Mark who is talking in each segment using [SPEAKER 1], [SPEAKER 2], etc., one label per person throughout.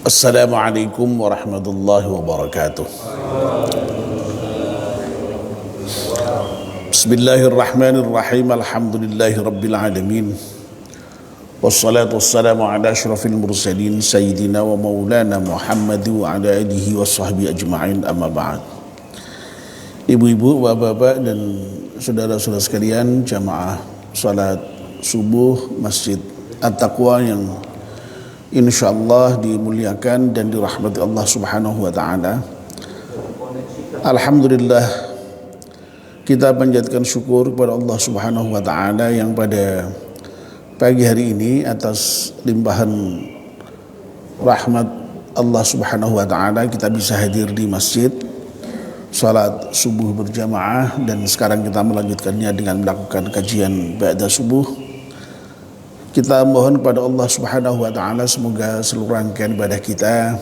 [SPEAKER 1] Assalamualaikum warahmatullahi wabarakatuh. Bismillahirrahmanirrahim. Alhamdulillahi rabbil alamin. Wassalatu wassalamu ala asyrafil mursalin sayyidina wa maulana Muhammad wa ala alihi wa sahbihi ajma'in, amma ba'd. Ibu-ibu, bapak-bapak dan saudara-saudara sekalian, jamaah salat subuh Masjid At-Taqwa yang insyaallah dimuliakan dan dirahmati Allah Subhanahu wa taala. Alhamdulillah, kita panjatkan syukur kepada Allah Subhanahu wa taala yang pada pagi hari ini atas limpahan rahmat Allah Subhanahu wa taala kita bisa hadir di masjid salat subuh berjamaah, dan sekarang kita melanjutkannya dengan melakukan kajian ba'da subuh. Kita mohon kepada Allah Subhanahu wa taala semoga seluruh rangkaian ibadah kita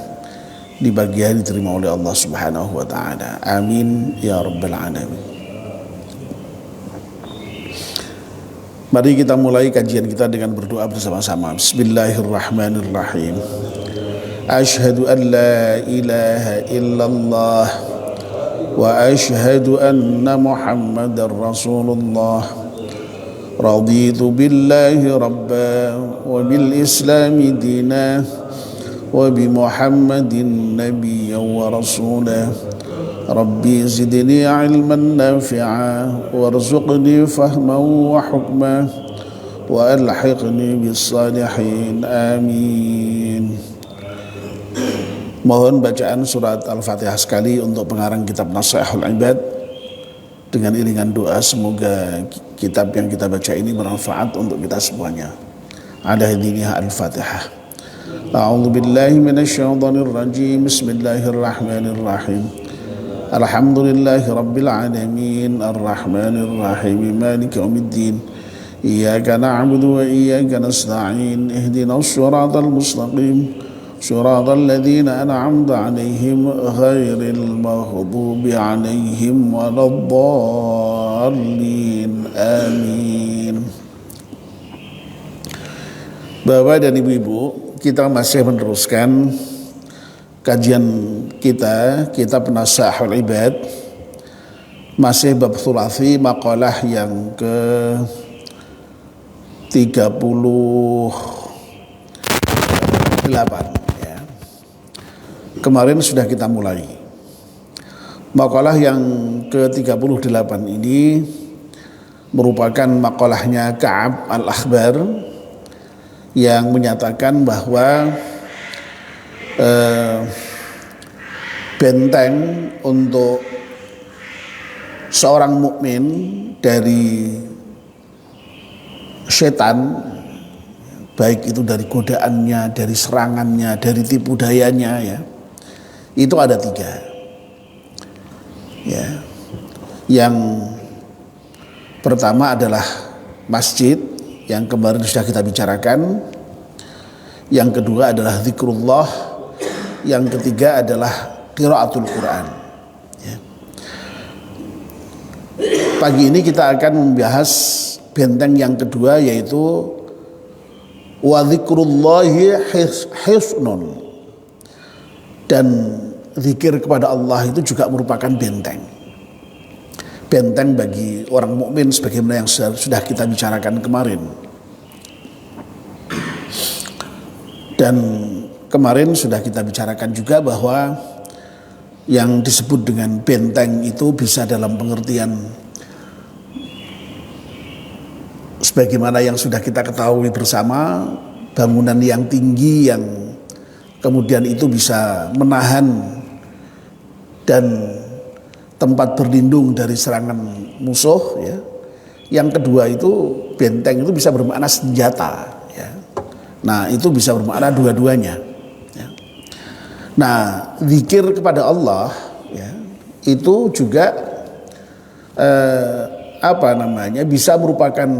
[SPEAKER 1] di pagi hari diterima oleh Allah Subhanahu wa taala. Amin ya rabbal alamin. Mari kita mulai kajian kita dengan berdoa bersama-sama. Bismillahirrahmanirrahim. Asyhadu an la ilaha illallah wa asyhadu anna Muhammadar Rasulullah. Raditu billahi rabba wa bil islami dina wa bi Muhammadin nabiyyan wa rasula. Rabbi zidni ilman nafi'a warzuqni fahman wa hukma wa alhiqni bis salihin. Amin. Mohon bacaan surat Al-Fatihah sekali untuk pengarang kitab Nasihatul Ibad dengan iringan doa semoga kitab yang kita baca ini bermanfaat untuk kita semuanya. Ada hadiniah Al-Fatihah. A'udzu billahi minasyaitonir rajim. Bismillahirrahmanirrahim. Alhamdulillahi rabbil alamin arrahmanir rahim maliki yaumiddin. Iyyaka na'budu wa iyyaka nasta'in. Ihdinas shiratal mustaqim. Shiratal ladzina an'amta 'alaihim ghairil maghdubi 'alaihim waladdallin. Amin. Bapak dan ibu-ibu, kita masih meneruskan kajian kita kitab Nasihatul Ibad, masih bab thulathi, maqalah yang ke 38 ya. Kemarin sudah kita mulai. Maqalah yang ke 38 ini merupakan maqalahnya Ka'ab al-Akhbar yang menyatakan bahwa benteng untuk seorang mukmin dari setan, baik itu dari godaannya, dari serangannya, dari tipu dayanya ya, itu ada 3 ya. Yang pertama adalah masjid yang kemarin sudah kita bicarakan. Yang kedua adalah zikrullah. Yang ketiga adalah qiraatul Quran ya. Pagi ini kita akan membahas benteng yang kedua, yaitu wa zikrullahi hisnun, dan zikir kepada Allah itu juga merupakan benteng bagi orang mukmin sebagaimana yang sudah kita bicarakan kemarin. Dan kemarin sudah kita bicarakan juga bahwa yang disebut dengan benteng itu bisa dalam pengertian sebagaimana yang sudah kita ketahui bersama, bangunan yang tinggi yang kemudian itu bisa menahan dan tempat berlindung dari serangan musuh ya. Yang kedua itu benteng itu bisa bermakna senjata ya. Nah, itu bisa bermakna dua-duanya ya. Nah, zikir kepada Allah ya, itu juga bisa merupakan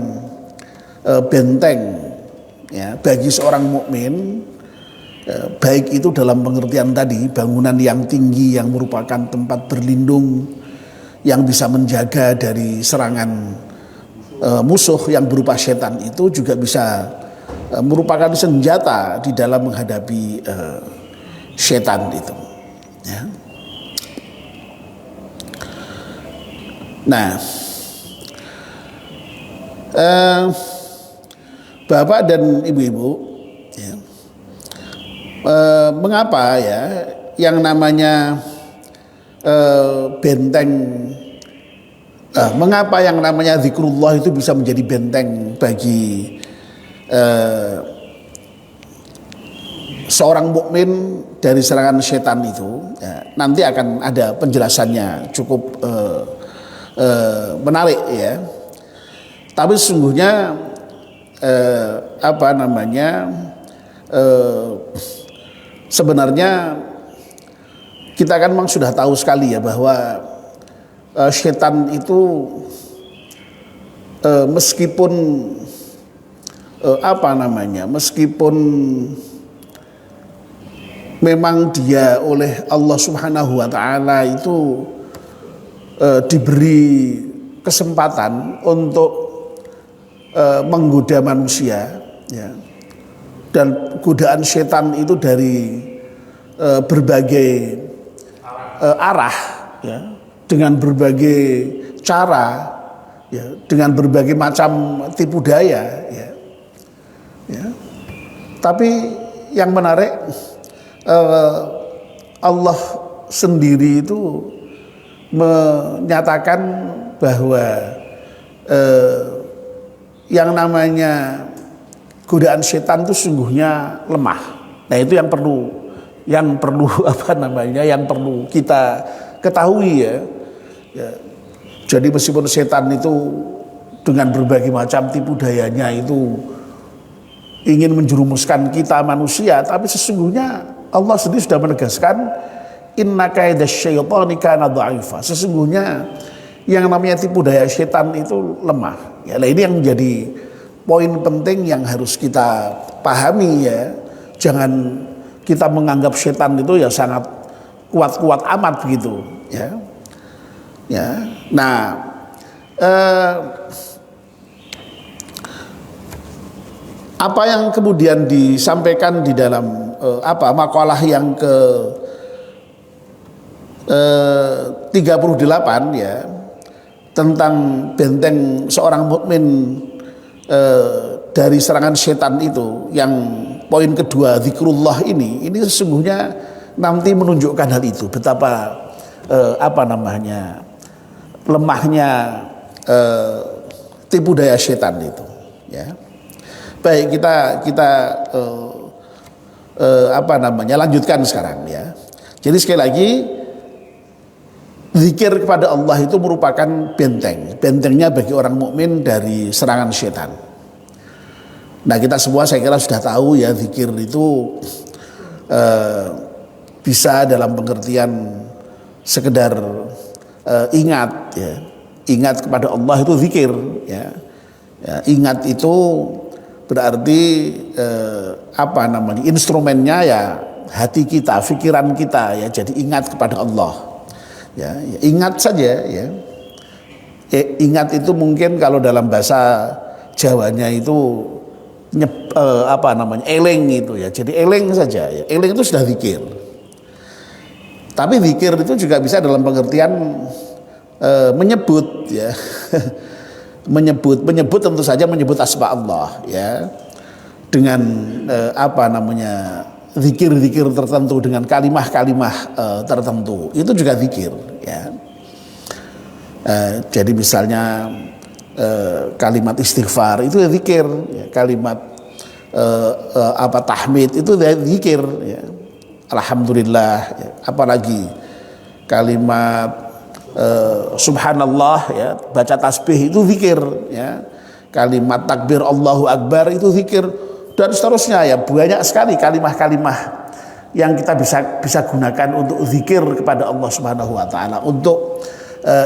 [SPEAKER 1] benteng ya bagi seorang mukmin, baik itu dalam pengertian tadi bangunan yang tinggi yang merupakan tempat berlindung yang bisa menjaga dari serangan musuh yang berupa setan, itu juga bisa merupakan senjata di dalam menghadapi setan itu. Ya. Nah, Bapak dan Ibu-ibu, ya, mengapa ya yang namanya benteng, mengapa yang namanya zikrullah itu bisa menjadi benteng bagi seorang mukmin dari serangan setan itu? Ya, nanti akan ada penjelasannya, cukup menarik ya. Tapi sesungguhnya sebenarnya kita kan memang sudah tahu sekali ya bahwa setan itu meskipun meskipun memang dia oleh Allah Subhanahu wa taala itu diberi kesempatan untuk menggoda manusia, ya. Dan godaan setan itu dari berbagai arah, ya, dengan berbagai cara, ya, dengan berbagai macam tipu daya, ya. Ya. Tapi yang menarik, Allah sendiri itu menyatakan bahwa yang namanya godaan setan itu sungguhnya lemah. Nah, itu yang perlu yang perlu kita ketahui ya. Ya. Jadi meskipun setan itu dengan berbagai macam tipu dayanya itu ingin menjerumuskan kita manusia, tapi sesungguhnya Allah sendiri sudah menegaskan inna kaidasyaitani kana dha'ifa. Sesungguhnya yang namanya tipu daya setan itu lemah. Ya, nah ini yang menjadi poin penting yang harus kita pahami ya. Jangan kita menganggap setan itu ya sangat kuat-kuat amat begitu ya. Ya. Nah, apa yang kemudian disampaikan di dalam makalah yang ke 38 ya, tentang benteng seorang mukmin dari serangan setan itu, yang poin kedua zikrullah ini sesungguhnya nanti menunjukkan hal itu, betapa lemahnya tipu daya setan itu ya. Baik, kita lanjutkan sekarang ya. Jadi sekali lagi, zikir kepada Allah itu merupakan bentengnya bagi orang mukmin dari serangan setan. Nah, kita semua saya kira sudah tahu ya, zikir itu bisa dalam pengertian sekedar ingat ya. Ingat kepada Allah itu zikir ya. Ya, ingat itu berarti instrumennya ya hati kita, pikiran kita ya. Jadi ingat kepada Allah. Ya, ingat saja ya. Ingat itu mungkin kalau dalam bahasa Jawanya itu eleng itu ya. Jadi eleng saja ya. Eleng itu sudah zikir. Tapi zikir itu juga bisa dalam pengertian menyebut ya. menyebut tentu saja menyebut asma Allah ya. Dengan zikir-zikir tertentu, dengan kalimah-kalimah tertentu, itu juga zikir ya. Jadi misalnya kalimat istighfar itu zikir ya. Kalimat tahmid itu zikir ya. Alhamdulillah ya. Apalagi kalimat subhanallah ya, baca tasbih itu zikir ya. Kalimat takbir Allahu Akbar itu zikir, dan seterusnya ya. Banyak sekali kalimah-kalimah yang kita bisa gunakan untuk zikir kepada Allah Subhanahu wa taala, untuk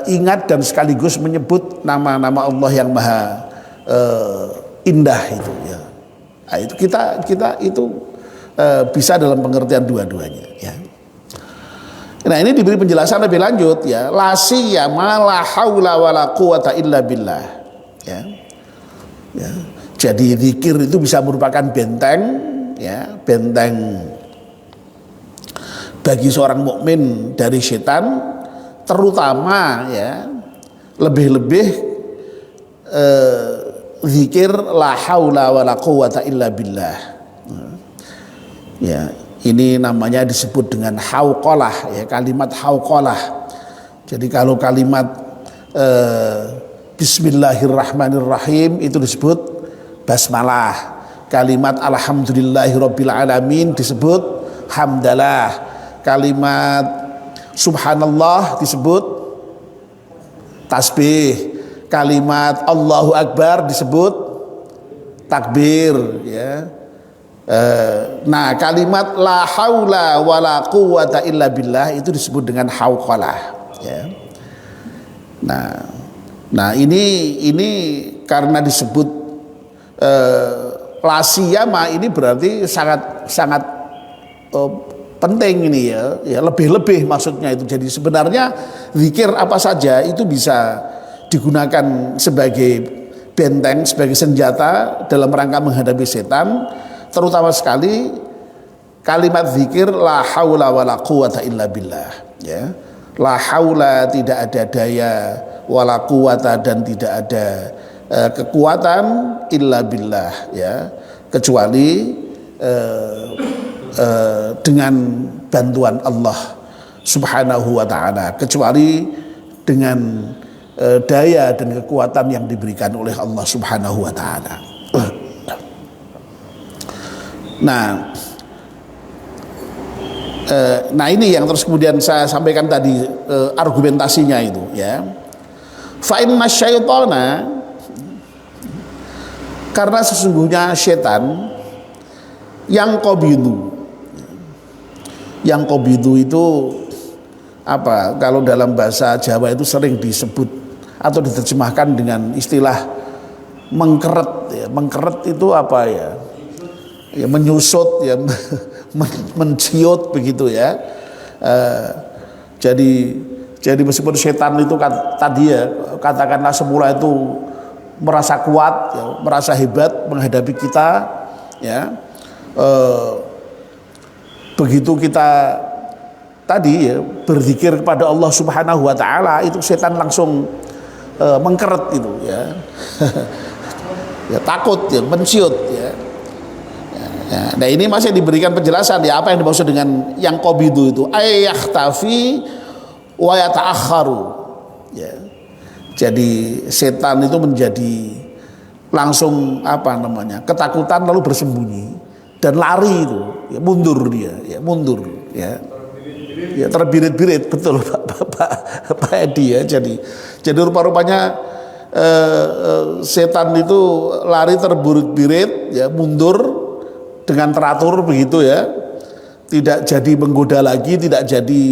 [SPEAKER 1] ingat dan sekaligus menyebut nama-nama Allah yang maha indah itu ya. Nah, itu kita itu bisa dalam pengertian dua-duanya ya. Nah, ini diberi penjelasan lebih lanjut ya. La siyama la haula wala quwata illa billah ya. Ya. Jadi zikir itu bisa merupakan benteng ya, benteng bagi seorang mukmin dari setan, terutama ya lebih-lebih zikir la haula wala quwata illa billah. Ya, ini namanya disebut dengan hauqalah ya, kalimat hauqalah. Jadi kalau kalimat bismillahirrahmanirrahim itu disebut basmalah. Kalimat alhamdulillahirabbil alamin disebut hamdalah. Kalimat subhanallah disebut tasbih. Kalimat Allahu Akbar disebut takbir ya. Nah, kalimat la haula wala quwata illa billah itu disebut dengan hauqalah ya. Nah ini karena disebut la siyama, ini berarti sangat penting ini ya, lebih-lebih maksudnya itu. Jadi sebenarnya zikir apa saja itu bisa digunakan sebagai benteng, sebagai senjata dalam rangka menghadapi setan, terutama sekali kalimat zikir la haula wala quwata illa billah ya. La haula, tidak ada daya, wala quwata, dan tidak ada kekuatan, illa billah ya, kecuali dengan bantuan Allah subhanahu wa ta'ala, kecuali dengan daya dan kekuatan yang diberikan oleh Allah subhanahu wa ta'ala. Nah ini yang terus kemudian saya sampaikan tadi argumentasinya itu ya. Fa inna syaitana, karena sesungguhnya setan yang qabidu itu apa, kalau dalam bahasa Jawa itu sering disebut atau diterjemahkan dengan istilah mengkeret ya. Mengkeret itu apa ya? Ya menyusut ya, menciut begitu ya. Jadi meskipun setan itu tadi ya, katakanlah semula itu merasa kuat ya, merasa hebat menghadapi kita ya, begitu kita tadi ya berzikir kepada Allah subhanahu wa ta'ala, itu setan langsung mengkeret itu ya. Ya takut ya, menciut ya. Nah ini masih diberikan penjelasan ya, apa yang dimaksud dengan yang qabidu itu, ayakhtafi wa yata'akharu ya. Jadi setan itu menjadi langsung apa namanya, ketakutan lalu bersembunyi dan lari itu ya, mundur dia ya, mundur ya. Ya terbirit-birit, betul Pak Edi ya. Jadi rupa-rupanya setan itu lari terbirit-birit ya, mundur dengan teratur begitu ya, tidak jadi menggoda lagi, tidak jadi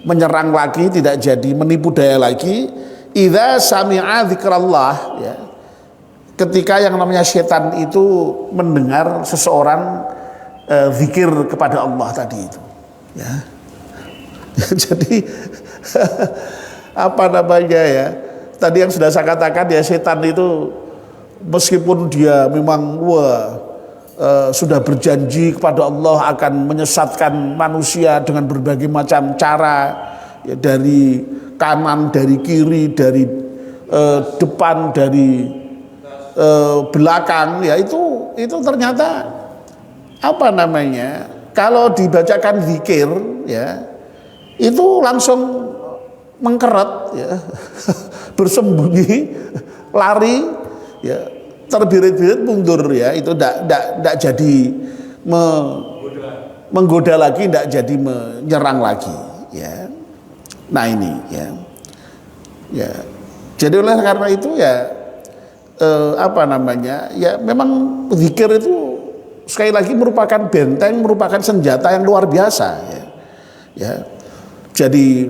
[SPEAKER 1] menyerang lagi, tidak jadi menipu daya lagi. Idza sami'a dzikrallah ya, ketika yang namanya setan itu mendengar seseorang zikir kepada Allah tadi itu ya. Jadi apa namanya ya, tadi yang sudah saya katakan ya, setan itu meskipun dia memang sudah berjanji kepada Allah akan menyesatkan manusia dengan berbagai macam cara ya, dari kanan, dari kiri, dari depan, dari belakang ya, itu ternyata apa namanya, kalau dibacakan zikir ya itu langsung mengkeret ya, bersembunyi, lari ya, terbirit-birit, mundur ya, itu tidak jadi menggoda lagi, tidak jadi menyerang lagi ya. Nah ini ya jadi oleh karena itu ya apa namanya ya, memang zikir itu sekali lagi merupakan benteng, merupakan senjata yang luar biasa ya. Jadi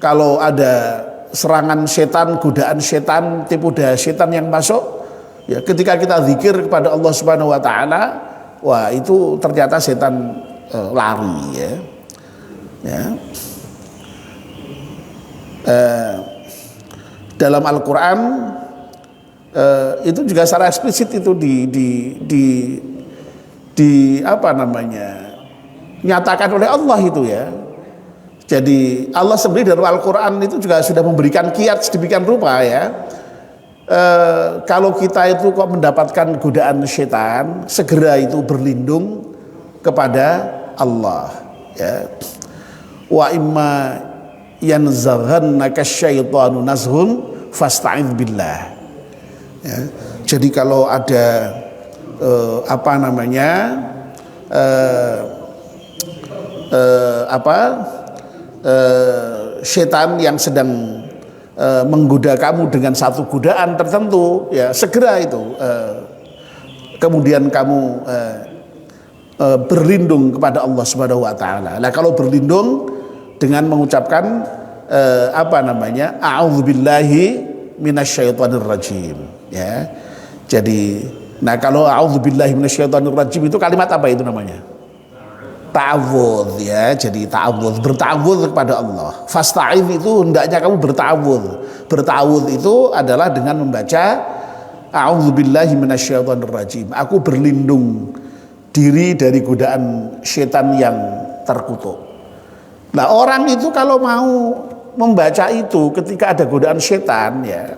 [SPEAKER 1] kalau ada serangan setan, godaan setan, tipu daya setan yang masuk ya, ketika kita zikir kepada Allah Subhanahu wa ta'ala, wah itu ternyata setan lari ya. Dalam Al-Quran itu juga secara eksplisit itu di apa namanya, dinyatakan oleh Allah itu ya. Jadi Allah sendiri dalam Al-Quran itu juga sudah memberikan kiat sedemikian rupa ya. Kalau kita itu kok mendapatkan godaan setan, segera itu berlindung kepada Allah ya. Wa imma yanzaghannaka syaitanu nazghun fasta'idz billah ya. Jadi kalau ada setan yang sedang menggoda kamu dengan satu godaan tertentu ya, segera itu kemudian kamu berlindung kepada Allah Subhanahu wa taala. Nah, kalau berlindung dengan mengucapkan a'udzubillahi minasyaitonir rajim ya. Jadi kalau a'udzubillahi minasyaitonir rajim itu kalimat apa itu namanya? Ta'awudz ya. Jadi ta'awudz, berta'awudz kepada Allah. Fasta'idz itu hendaknya kamu berta'awudz. Berta'awudz itu adalah dengan membaca a'udzubillahi minasyaitonir rajim. Aku berlindung diri dari godaan setan yang terkutuk. Nah, orang itu kalau mau membaca itu ketika ada godaan setan ya,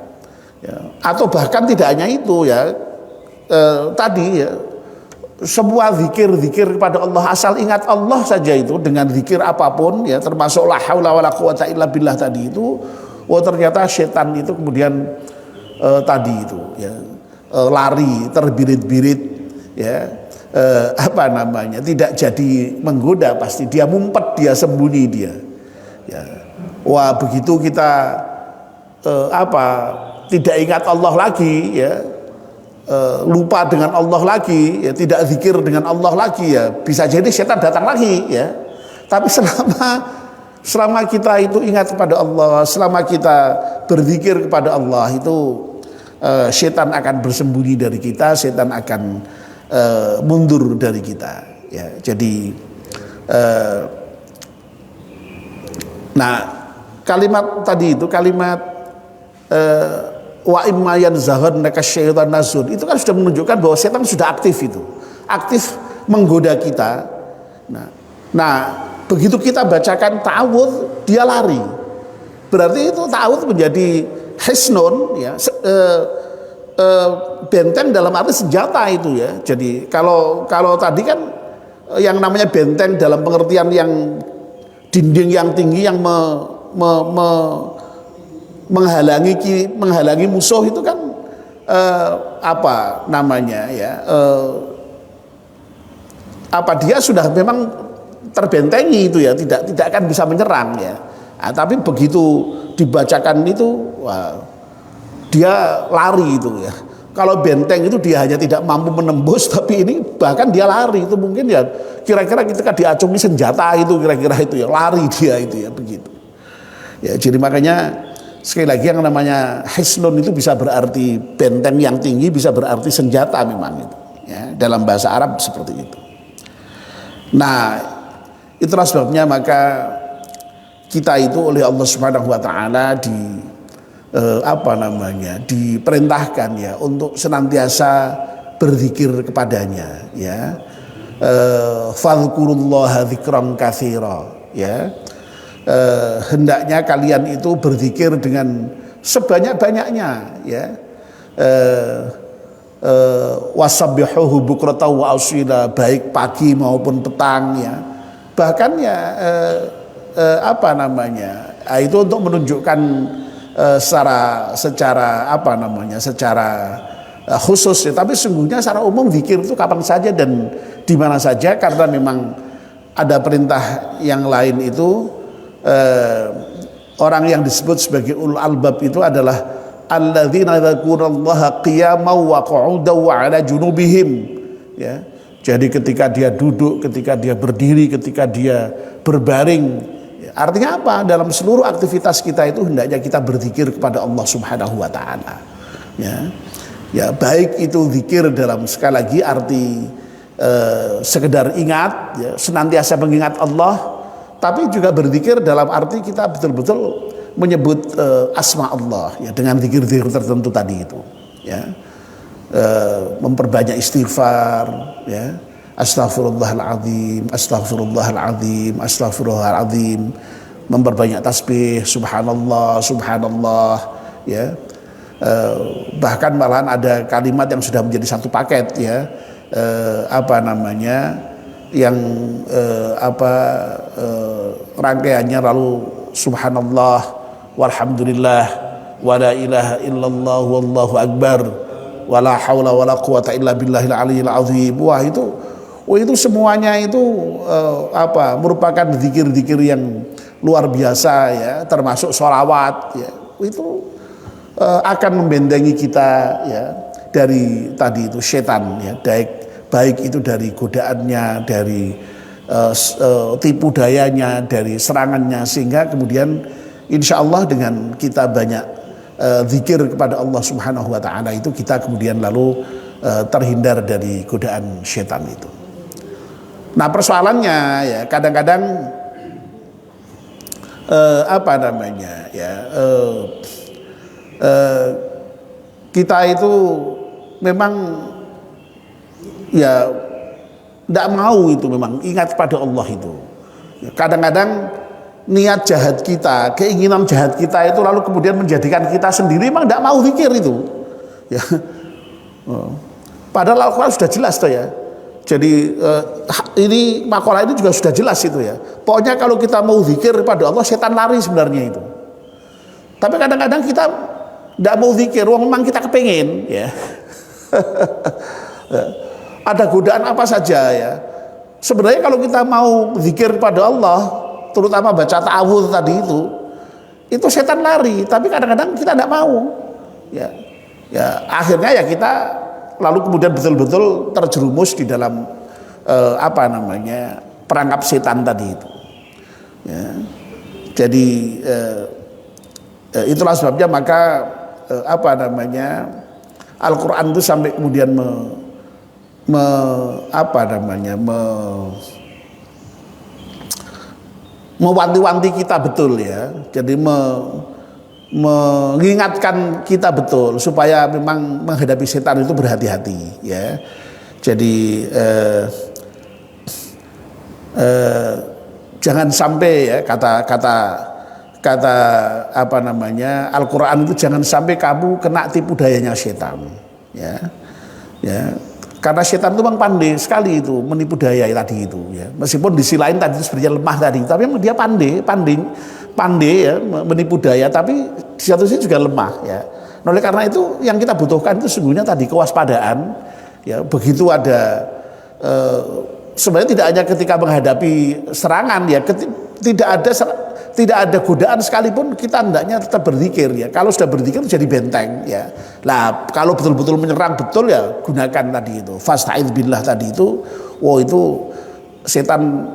[SPEAKER 1] atau bahkan tidak hanya itu ya, tadi ya, sebuah zikir kepada Allah, asal ingat Allah saja itu dengan zikir apapun ya, termasuk la haula wala quwata illa billah tadi itu, ternyata setan itu kemudian tadi itu ya, lari terbirit-birit ya, tidak jadi menggoda, pasti dia ngumpet, dia sembunyi dia ya. Wah, begitu kita tidak ingat Allah lagi ya, lupa dengan Allah lagi ya, tidak zikir dengan Allah lagi ya, bisa jadi setan datang lagi ya. Tapi selama kita itu ingat kepada Allah, selama kita berzikir kepada Allah, itu setan akan bersembunyi dari kita, setan akan mundur dari kita ya. Jadi kalimat tadi itu, kalimat wa imma yanzaghannaka syaitan nazghun, itu kan sudah menunjukkan bahwa setan sudah aktif menggoda kita. Nah, begitu kita bacakan ta'awudz, dia lari. Berarti itu ta'awudz menjadi hisnun ya, benteng dalam arti senjata itu ya. Jadi kalau tadi kan yang namanya benteng dalam pengertian yang dinding yang tinggi yang menghalangi musuh itu kan dia sudah memang terbentengi itu ya, tidak akan bisa menyerang ya. Tapi begitu dibacakan itu, dia lari itu ya. Kalau benteng itu dia hanya tidak mampu menembus, tapi ini bahkan dia lari itu, mungkin ya kira-kira ketika diacungi senjata itu, kira-kira itu ya, lari dia itu ya, begitu ya. Jadi makanya sekali lagi yang namanya hisnun itu bisa berarti benteng yang tinggi, bisa berarti senjata memang itu ya, dalam bahasa Arab seperti itu. Nah, itulah sebabnya maka kita itu oleh Allah Subhanahu wa taala diperintahkan ya untuk senantiasa berzikir kepadanya ya. Fadhkurullaha dzikran katsira ya. Hendaknya kalian itu berzikir dengan sebanyak-banyaknya ya. Wasabbihuhu bukratan wa asila, baik pagi maupun petang ya. Bahkan ya itu untuk menunjukkan secara khusus ya, tapi sesungguhnya secara umum zikir itu kapan saja dan di mana saja, karena memang ada perintah yang lain itu. Orang yang disebut sebagai ulul albab itu adalah alladzina yadhkurullaha qiyaman wa qu'udan wa 'ala junubihim ya. Jadi ketika dia duduk, ketika dia berdiri, ketika dia berbaring, artinya apa? Dalam seluruh aktivitas kita itu hendaknya kita berzikir kepada Allah Subhanahu wa taala. Ya. Ya, baik itu zikir dalam sekali lagi arti sekedar ingat ya, senantiasa mengingat Allah, tapi juga berzikir dalam arti kita betul-betul menyebut asma Allah ya, dengan zikir-zikir tertentu tadi itu ya. Memperbanyak istighfar ya, Astaghfirullahaladzim, astaghfirullahaladzim, astaghfirullahaladzim, memperbanyak tasbih, subhanallah, subhanallah, ya. Bahkan malahan ada kalimat yang sudah menjadi satu paket, ya, yang rangkaiannya lalu subhanallah, walhamdulillah, wala ilaha illallah, wallahu akbar, wala haula wala quwata illa billahil aliyil azim. Wah, itu semuanya itu merupakan zikir-zikir yang luar biasa, ya, termasuk sholawat, ya. Itu akan membentengi kita, ya, dari tadi itu setan, ya, baik itu dari godaannya, dari tipu dayanya, dari serangannya, sehingga kemudian insya Allah dengan kita banyak zikir kepada Allah Subhanahu wa taala itu, kita kemudian lalu terhindar dari godaan setan itu. Nah, persoalannya, ya, kadang-kadang kita itu memang, ya, tidak mau itu memang ingat pada Allah itu. Kadang-kadang niat jahat kita, keinginan jahat kita itu lalu kemudian menjadikan kita sendiri memang tidak mau zikir itu, ya. Padahal Al-Quran sudah jelas tuh, ya. Jadi ini makalah ini juga sudah jelas itu, ya. Pokoknya kalau kita mau zikir pada Allah, setan lari sebenarnya itu. Tapi kadang-kadang kita tidak mau zikir, memang kita kepingin, ya. Ada godaan apa saja, ya. Sebenarnya kalau kita mau zikir pada Allah, terutama baca ta'awudz tadi itu setan lari. Tapi kadang-kadang kita tidak mau, ya. Akhirnya, ya, kita lalu kemudian betul-betul terjerumus di dalam perangkap setan tadi itu, ya. Jadi itulah sebabnya maka Al-Quran itu sampai kemudian mewanti-wanti kita betul, ya. Jadi mengingatkan kita betul supaya memang menghadapi setan itu berhati-hati, ya. Jadi jangan sampai, ya, kata Al-Quran itu jangan sampai kamu kena tipu dayanya setan, ya. Karena setan itu memang pandai sekali itu menipu daya tadi itu, ya. Meskipun di sisi lain tadi itu sebenarnya lemah tadi, tapi memang dia pandai, ya, menipu daya, tapi di satu sisi juga lemah, ya. Oleh karena itu yang kita butuhkan itu sesungguhnya tadi kewaspadaan, ya. Begitu ada sebenarnya tidak hanya ketika menghadapi serangan, ya, tidak ada godaan sekalipun kita hendaknya tetap berzikir, ya. Kalau sudah berzikir jadi benteng, ya. Nah, kalau betul-betul menyerang betul, ya, gunakan tadi itu fasta'idz billah tadi itu. Itu setan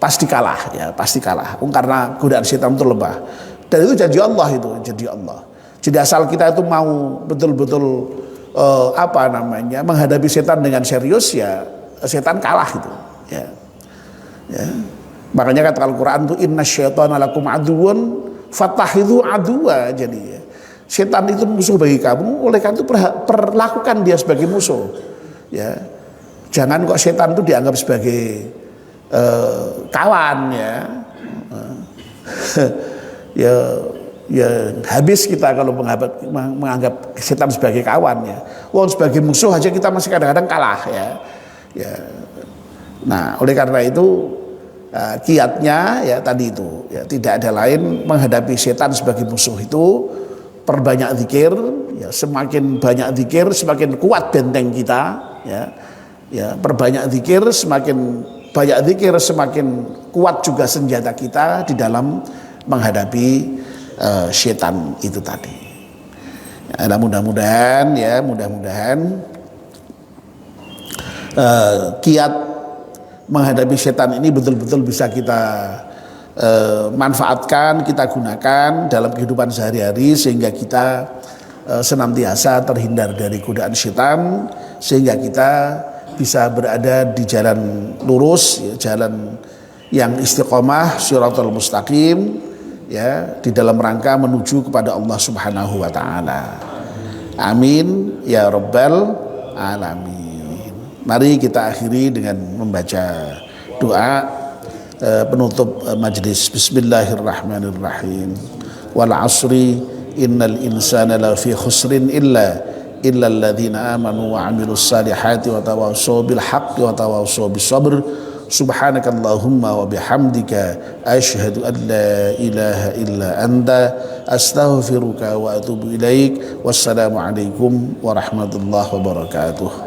[SPEAKER 1] pasti kalah, ya, pasti kalah. Karena godaan setan itu lemah. Dan itu janji Allah itu, janji Allah. Jadi asal kita itu mau betul-betul menghadapi setan dengan serius, ya, setan kalah itu, ya. Makanya kata Al-Quran itu innasyaitana lakum aduwwun fattakhidhu aduwwa. Jadi, ya, setan itu musuh bagi kamu, oleh karena itu perlakukan dia sebagai musuh, ya. Jangan kok setan itu dianggap sebagai kawan, ya. Ya habis kita kalau menganggap setan sebagai kawan, ya. Sebagai musuh aja kita masih kadang-kadang kalah, ya. Nah, oleh karena itu kiatnya, ya, tadi itu, ya, tidak ada lain menghadapi setan sebagai musuh itu perbanyak zikir, ya. Semakin banyak zikir semakin kuat benteng kita, ya. Perbanyak zikir, semakin banyak zikir semakin kuat juga senjata kita di dalam menghadapi setan itu tadi. Ya, mudah-mudahan kiat menghadapi setan ini betul-betul bisa kita manfaatkan, kita gunakan dalam kehidupan sehari-hari sehingga kita senantiasa terhindar dari godaan setan, sehingga kita bisa berada di jalan lurus, ya, jalan yang istiqomah, shiratal mustaqim, ya, di dalam rangka menuju kepada Allah Subhanahu wa taala. Amin ya rabbal alamin. Mari kita akhiri dengan membaca doa penutup majlis. Bismillahirrahmanirrahim. Wal asri innal insana lafi khusrin illa alladzina amanu wa amilus salihati wa tawassaw bil haqqi wa tawassaw bis sabr. Subhanakallahumma wa bihamdika asyhadu an la ilaha illa anta astaghfiruka wa atubu ilaik. Wassalamu alaikum warahmatullahi wabarakatuh.